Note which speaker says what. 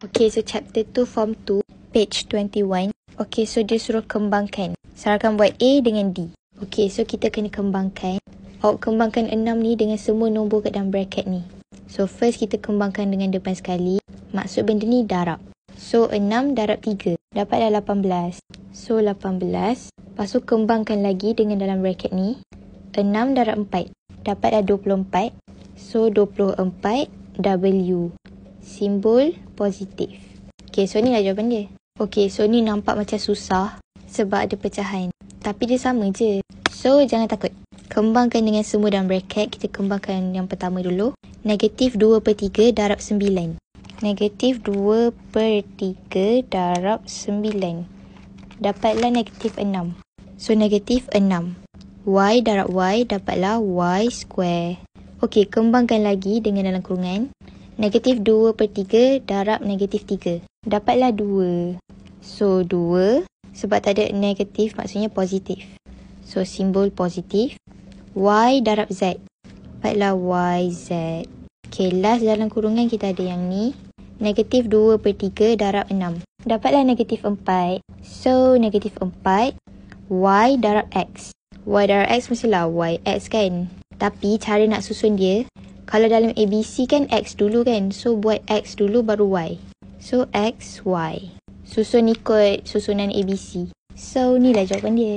Speaker 1: Okay, so chapter 2 form 2, page 21. Okay, so dia suruh kembangkan. Sarankan buat A dengan D. Okay, so kita kena kembangkan. Awak kembangkan 6 ni dengan semua nombor kat dalam bracket ni. So first kita kembangkan dengan depan sekali. Maksud benda ni darab. So 6 darab 3. Dapatlah 18. So 18. Lepas tu kembangkan lagi dengan dalam bracket ni. 6 darab 4. Dapatlah 24. So 24 W. Simbol positif. Okay, so ni lah jawapan dia. Okay, so ni nampak macam susah sebab ada pecahan. Tapi dia sama je. So, jangan takut. Kembangkan dengan semua dalam bracket. Kita kembangkan yang pertama dulu. Negatif 2/3 darab 9. Negatif 2/3 darab 9. Dapatlah negatif 6. So, negatif 6. Y darab Y dapatlah Y square. Okay, kembangkan lagi dengan dalam kurungan. Negatif 2/3 darab negatif 3. Dapatlah 2. So, 2. Sebab tak ada negatif maksudnya positif. So, simbol positif. Y darab Z. Dapatlah YZ. Okay, last dalam kurungan kita ada yang ni. Negatif 2/3 darab 6. Dapatlah negatif 4. So, negatif 4. Y darab X. Y darab X mestilah YX kan. Tapi cara nak susun dia. Kalau dalam ABC kan X dulu kan. So, buat X dulu baru Y. So, X, Y. Susun ikut susunan ABC. So, ni lah jawapan dia.